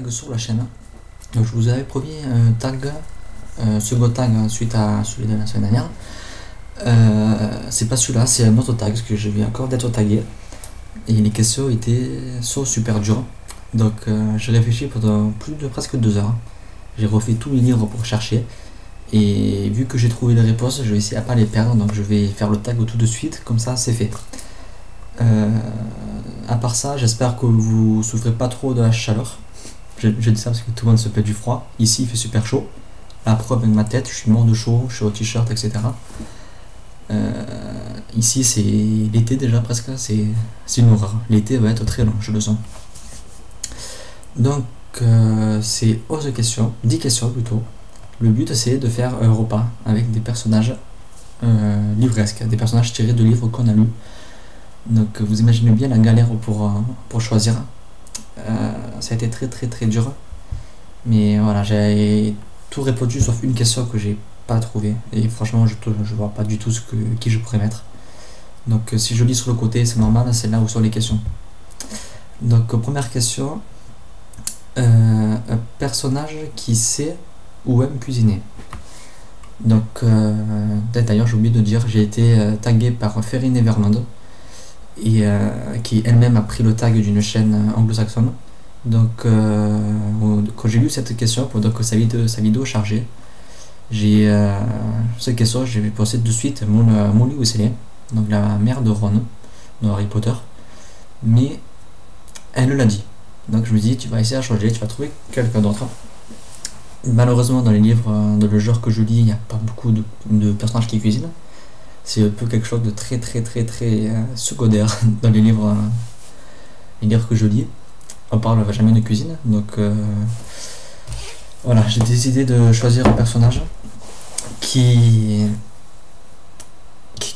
tag sur la chaîne. Donc, je vous avais promis un tag, second tag suite à celui de la semaine dernière. C'est pas celui-là, c'est un autre tag parce que je viens encore d'être tagué. Et les questions sont super dures. Donc j'ai réfléchi pendant plus de presque 2 heures. J'ai refait tous les livres pour chercher. Et vu que j'ai trouvé les réponses, je vais essayer à pas les perdre. Donc je vais faire le tag tout de suite, comme ça c'est fait. À part ça, j'espère que vous souffrez pas trop de la chaleur. Je dis ça parce que tout le monde se plaît du froid. Ici il fait super chaud. La preuve avec ma tête, je suis mort de chaud, je suis au t-shirt, etc. Ici c'est l'été déjà presque, c'est une horreur. L'été va être très long, je le sens. Donc c'est 11 questions, 10 questions plutôt. Le but c'est de faire un repas avec des personnages livresques, des personnages tirés de livres qu'on a lus. Donc vous imaginez bien la galère pour choisir. Ça a été très dur. Mais voilà, j'ai tout répondu sauf une question que j'ai pas trouvé. Et franchement je vois pas du tout qui je pourrais mettre. Donc si je lis sur le côté, c'est normal, c'est là où sont les questions. Donc première question. Un personnage qui sait ou aime cuisiner. Donc d'ailleurs j'ai oublié de dire, j'ai été tagué par Ferry Neverland et qui elle-même a pris le tag d'une chaîne anglo-saxonne. Donc quand j'ai lu cette question, pendant que sa vidéo chargeait, cette question, j'ai pensé de suite Molly Weasley, donc la mère de Ron dans Harry Potter, mais elle l'a dit. Donc je me dis, tu vas essayer à changer, tu vas trouver quelqu'un d'autre. Malheureusement dans les livres, dans le genre que je lis, il n'y a pas beaucoup de personnages qui cuisinent. C'est un peu quelque chose de très secondaire dans les livres que je lis. On parle jamais de cuisine, donc voilà, j'ai décidé de choisir un personnage qui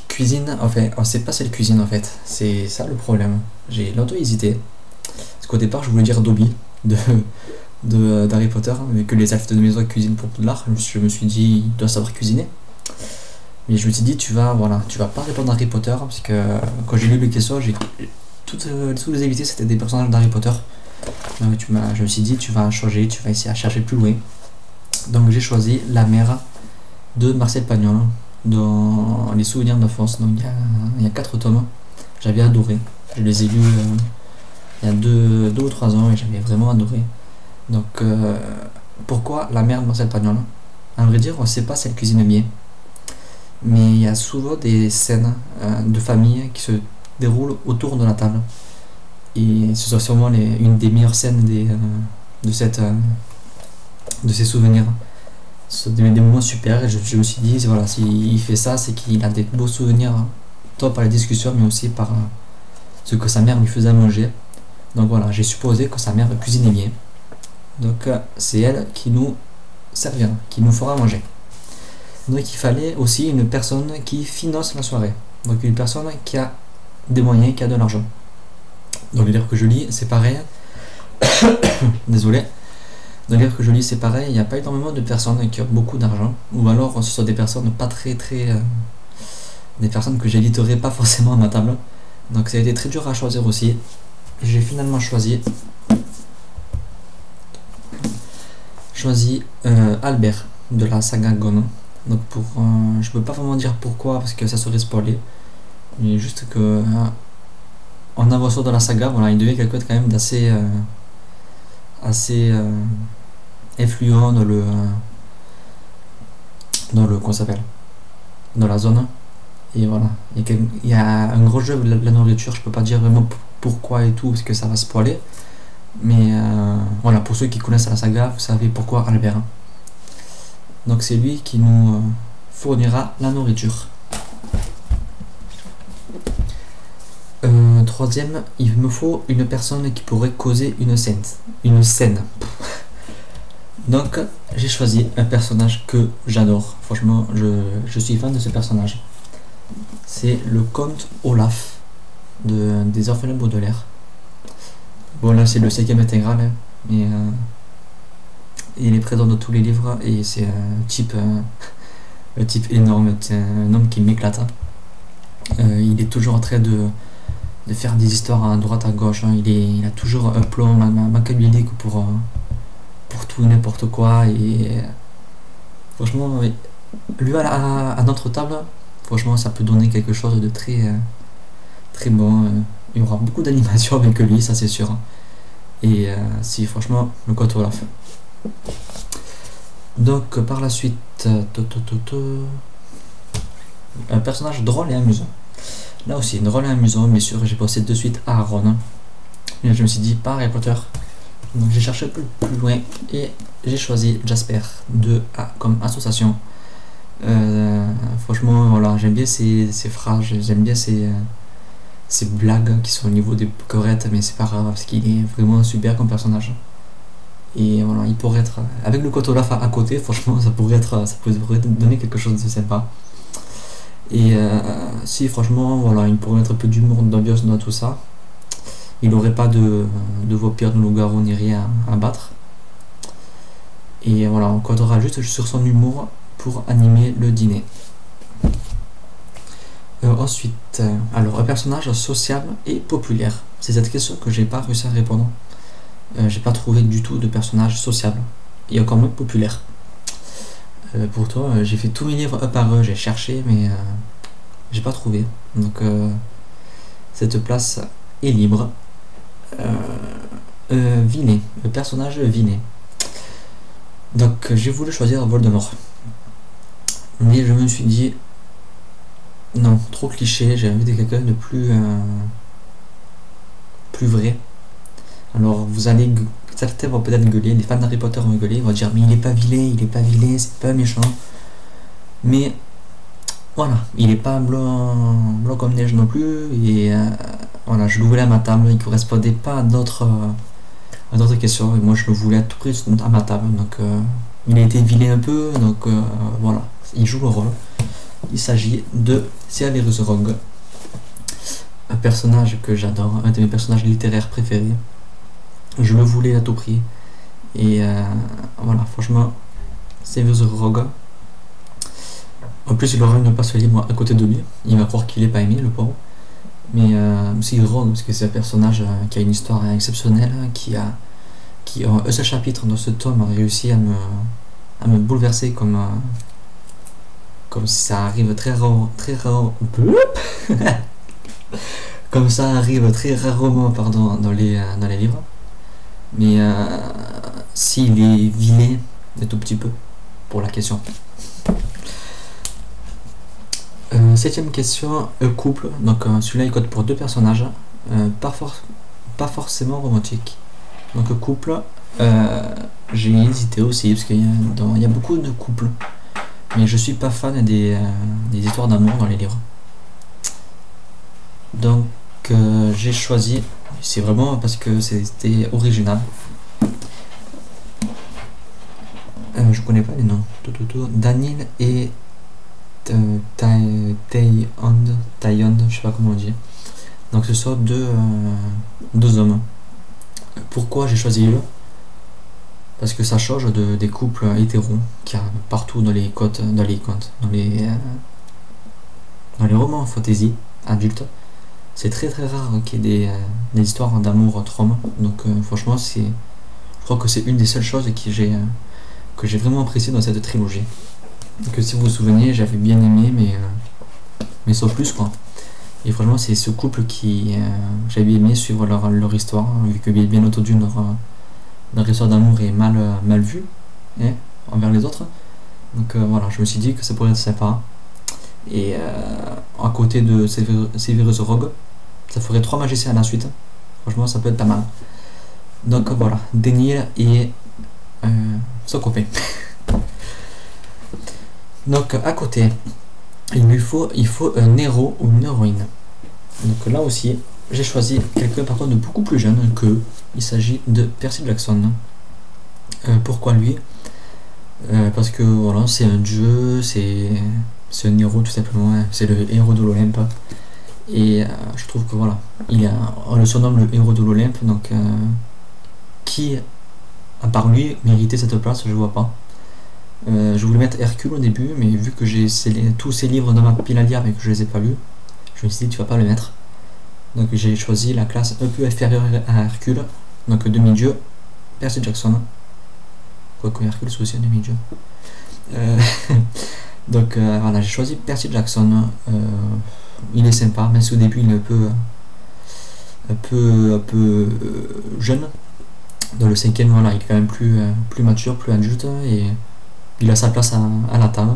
cuisine. Enfin, on sait pas si elle cuisine en fait, c'est ça le problème. J'ai longtemps hésité. Parce qu'au départ, je voulais dire Dobby d'Harry Potter, mais que les elfes de maison cuisinent pour Poudlard. Je me suis dit, il doit savoir cuisiner. Mais je me suis dit, tu vas pas répondre à Harry Potter, parce que quand j'ai lu les questions, toutes les invités c'était des personnages d'Harry Potter. Donc je me suis dit, tu vas changer, tu vas essayer à chercher plus loin. Donc j'ai choisi la mère de Marcel Pagnol dans Les Souvenirs d'enfance. Donc il y a 4 tomes. J'avais adoré. Je les ai lus il y a 2 ou 3 ans et j'avais vraiment adoré. Donc pourquoi la mère de Marcel Pagnol? À vrai dire, on ne sait pas si elle cuisine bien. Mais il y a souvent des scènes de famille qui se déroulent autour de la table. Et ce sont sûrement une des meilleures scènes de ces souvenirs. Ce sont des moments super et je me suis dit, voilà, s'il fait ça, c'est qu'il a des beaux souvenirs, tant par la discussion, mais aussi par ce que sa mère lui faisait à manger. Donc voilà, j'ai supposé que sa mère cuisinait bien. Donc c'est elle qui nous servira, qui nous fera manger. Donc il fallait aussi une personne qui finance la soirée. Donc une personne qui a des moyens, qui a de l'argent. Dans le livre que je lis, c'est pareil. Désolé. Dans le livre que je lis, c'est pareil. Il n'y a pas énormément de personnes qui ont beaucoup d'argent. Ou alors ce sont des personnes pas des personnes que j'éviterai pas forcément à ma table. Donc ça a été très dur à choisir aussi. J'ai finalement choisi Albert de la saga Gomme. Donc je peux pas vraiment dire pourquoi parce que ça serait spoilé, mais juste que en avançant dans la saga, voilà, il devait quelqu'un quand même d'assez influent dans le comment ça s'appelle, dans la zone. Et voilà, il y a un gros jeu de la nourriture. Je peux pas dire vraiment pourquoi et tout parce que ça va spoiler, mais voilà, pour ceux qui connaissent la saga, vous savez pourquoi Albert. Donc c'est lui qui nous fournira la nourriture. Troisième, il me faut une personne qui pourrait causer une scène. Donc j'ai choisi un personnage que j'adore. Franchement, je suis fan de ce personnage. C'est le comte Olaf des Orphelins Baudelaire. Bon là c'est le 5e intégral, hein, mais il est présent dans tous les livres et c'est un type énorme, c'est un homme qui m'éclate. Il est toujours en train de faire des histoires à droite à gauche, hein. Il a toujours un plan machiavélique pour tout et n'importe quoi. Et franchement, lui à notre table, franchement, ça peut donner quelque chose de très bon. Il y aura beaucoup d'animation avec lui, ça c'est sûr. Et si franchement, le code Olaf. Donc par la suite, un personnage drôle et amusant. Là aussi, drôle et amusant, bien sûr, j'ai passé de suite à Aaron. Et je me suis dit, pas Harry Potter. Donc j'ai cherché plus loin et j'ai choisi Jasper comme association. Franchement, voilà, j'aime bien ses phrases, j'aime bien ses blagues qui sont au niveau des correctes, mais c'est pas grave parce qu'il est vraiment super comme personnage. Et voilà, il pourrait être avec le code Olaf à côté, franchement, ça pourrait donner quelque chose de sympa. Et si franchement, voilà, il pourrait être un peu d'humour, d'ambiance dans tout ça. Il n'aurait pas de vampire, de loup-garou ni rien à battre. Et voilà, on comptera juste sur son humour pour animer le dîner. Ensuite, alors un personnage sociable et populaire. C'est cette question que j'ai pas réussi à répondre. J'ai pas trouvé du tout de personnage sociable et encore moins populaire. Pourtant, j'ai fait tous mes livres un par un, j'ai cherché, mais j'ai pas trouvé. Donc, cette place est libre. Vilain, le personnage vilain. Donc, j'ai voulu choisir Voldemort. Mais je me suis dit, non, trop cliché, j'ai envie de quelqu'un de plus vrai. Alors certains vont peut-être gueuler, les fans d'Harry Potter vont gueuler, ils vont dire mais il est pas vilain, c'est pas méchant. Mais voilà, il est pas blanc comme neige non plus. Et voilà, je le voulais à ma table, il correspondait pas à d'autres questions. Et moi je le voulais à tout prix à ma table. Donc il a été vilain un peu, donc voilà, il joue le rôle. Il s'agit de Severus Rogue, un personnage que j'adore, un de mes personnages littéraires préférés. Je le voulais à tout prix. Et voilà, franchement, Severus Rogue. En plus, il aura une passe libre à côté de lui. Il va croire qu'il est pas aimé, le pauvre. Mais c'est Rogue, parce que c'est un personnage qui a une histoire exceptionnelle, qui en un seul chapitre dans ce tome a réussi à me bouleverser comme si ça arrive très rare, comme ça arrive très rarement, pardon, dans les livres. Mais s'il est vilain un tout petit peu pour la question. Septième question, couple. Donc celui-là il code pour deux personnages, pas forcément romantique. Donc couple, j'ai hésité aussi parce qu'il y a beaucoup de couples, mais je suis pas fan des histoires d'amour dans les livres. Donc j'ai choisi, c'est vraiment parce que c'était original. Je connais pas les noms. Daniel et Tayon, je sais pas comment on dit. Donc ce sont deux hommes. Pourquoi j'ai choisi eux? Parce que ça change des couples hétéros qu'il y a partout dans les contes, dans les romans fantasy adultes. C'est très rare qu'il y ait des histoires d'amour entre hommes. Donc franchement, je crois que c'est une des seules choses que j'ai vraiment apprécié dans cette trilogie. Que si vous vous souvenez, j'avais bien aimé, mais sans plus quoi. Et franchement, c'est ce couple qui j'avais aimé suivre leur histoire, vu que bien entendu leur histoire d'amour est mal vue envers les autres. Donc voilà, je me suis dit que ça pourrait être sympa. Et à côté de Severus Rogue, ça ferait 3 magiciens à la suite. Franchement, ça peut être pas mal. Donc voilà, Daniel et son copain. Donc à côté, il faut un héros ou une héroïne. Donc là aussi, j'ai choisi quelqu'un par contre de beaucoup plus jeune qu'eux. Il s'agit de Percy Jackson. Pourquoi lui? Parce que voilà, c'est un dieu, c'est un héros tout simplement, c'est le héros de l'Olympe. Et je trouve que voilà, on le surnomme le héros de l'Olympe, donc qui, à part lui, méritait cette place, je vois pas. Je voulais mettre Hercule au début, mais vu que j'ai tous ces livres dans ma pile à lire et que je les ai pas lus, je me suis dit tu vas pas le mettre. Donc j'ai choisi la classe un peu inférieure à Hercule, donc demi-dieu, Percy Jackson. Quoique Hercule c'est aussi un demi-dieu. Donc voilà, j'ai choisi Percy Jackson. Il est sympa, même si au début il est un peu jeune. Dans le cinquième, voilà, il est quand même plus mature, plus adulte, et il a sa place à la table.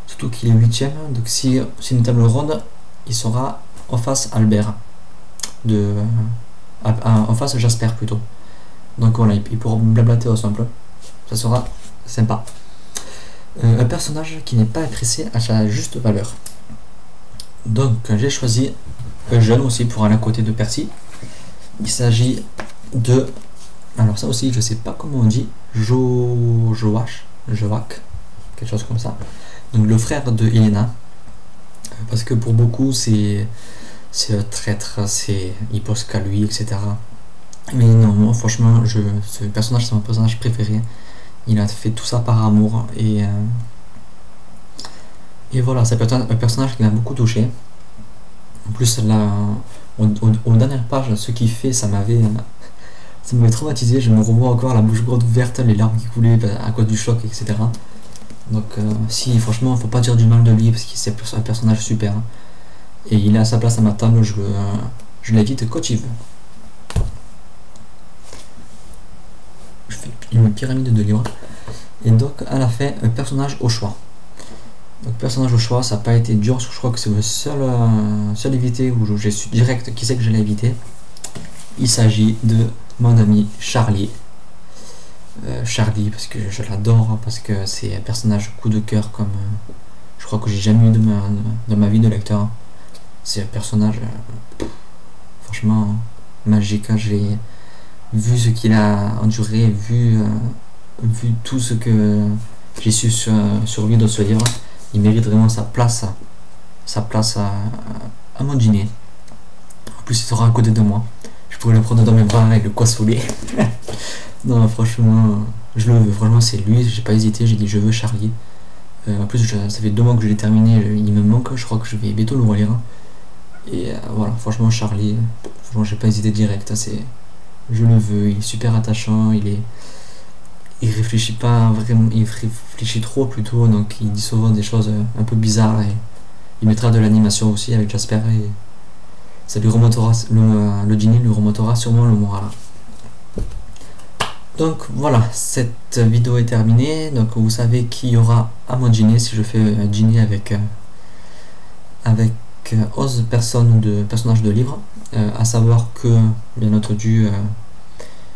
Surtout qu'il est huitième, donc si c'est une table ronde, il sera en face Albert, en face Jasper plutôt. Donc voilà, il pourra blablater au simple, ça sera sympa. Un personnage qui n'est pas apprécié à sa juste valeur. Donc j'ai choisi un jeune aussi pour aller à côté de Percy. Il s'agit de... Alors ça aussi, je sais pas comment on dit. Joach, quelque chose comme ça. Donc le frère de Helena. Parce que pour beaucoup, c'est un traître, il pense qu'à lui, etc. Mais non, moi franchement, ce personnage, c'est mon personnage préféré. Il a fait tout ça par amour. Et voilà, c'est un personnage qui m'a beaucoup touché. En plus, là, aux dernières pages, ce qu'il fait, ça m'avait traumatisé. Je me revois encore la bouche grande ouverte, les larmes qui coulaient à cause du choc, etc. Donc si, franchement, faut pas dire du mal de lui parce que c'est un personnage super. Et il est à sa place à ma table, je l'invite quand il veut. Je fais une pyramide de livres. Et donc à la fin, un personnage au choix. Donc personnage au choix, ça n'a pas été dur, je crois que c'est le seul évité où j'ai su direct qui c'est que j'allais éviter. Il s'agit de mon ami Charlie. Charlie, parce que je l'adore, parce que c'est un personnage coup de cœur comme je crois que j'ai jamais eu de ma vie de lecteur. C'est un personnage franchement magique. J'ai vu ce qu'il a enduré, vu tout ce que j'ai su sur lui dans ce livre. Il mérite vraiment sa place à mon dîner. En plus, il sera à côté de moi. Je pourrais le prendre dans mes bras et le consoler. Non, franchement, je le veux. Franchement, c'est lui. J'ai pas hésité. J'ai dit, je veux Charlie. En plus, ça fait 2 mois que je l'ai terminé. Il me manque. Je crois que je vais bientôt le relire. Et voilà, franchement, Charlie, franchement, j'ai pas hésité direct. Je le veux. Il est super attachant. Il réfléchit pas vraiment, il réfléchit trop plutôt, donc il dit souvent des choses un peu bizarres, et il mettra de l'animation aussi avec Jasper, et ça lui remontera, le dîner lui remontera sûrement le moral. Donc voilà, cette vidéo est terminée. Donc vous savez qui y aura à mon dîner si je fais un dîner avec 11 personnages de livres, à savoir que bien entendu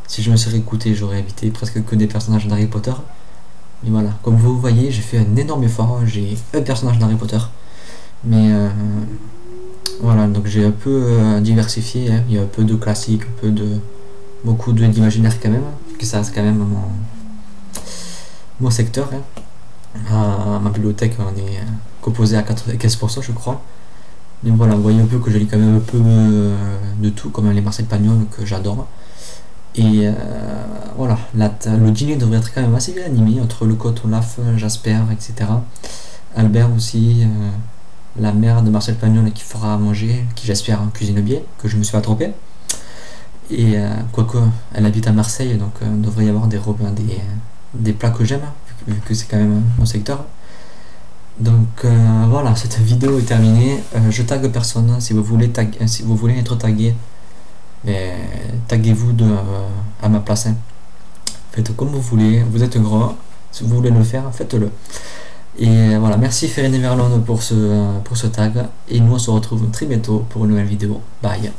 si je me serais écouté, j'aurais évité presque que des personnages d'Harry Potter. Mais voilà, comme vous voyez, j'ai fait un énorme effort. J'ai un personnage d'Harry Potter. Mais voilà, donc j'ai un peu diversifié. Il y a un peu de classique, beaucoup d'imaginaire quand même. Parce que ça reste quand même mon secteur. Ma bibliothèque, on est composé à 95%, je crois. Mais voilà, vous voyez un peu que je lis quand même un peu de tout, comme les Marcel Pagnol que j'adore. Et voilà, le dîner devrait être quand même assez bien animé entre le coach Olaf, Jasper, etc. Albert aussi, la mère de Marcel Pagnol qui fera à manger, qui j'espère cuisine bien, que je me suis pas trompé. Et quoique elle habite à Marseille, donc il devrait y avoir des plats que j'aime, vu que c'est quand même mon secteur. Donc voilà, cette vidéo est terminée. Je tague personne. Si vous voulez être tagué, taguez-vous à ma place. Faites comme vous voulez, vous êtes gros, si vous voulez le faire, faites-le. Et voilà, merci Ferrine Verlon pour ce tag, et nous on se retrouve très bientôt pour une nouvelle vidéo. Bye.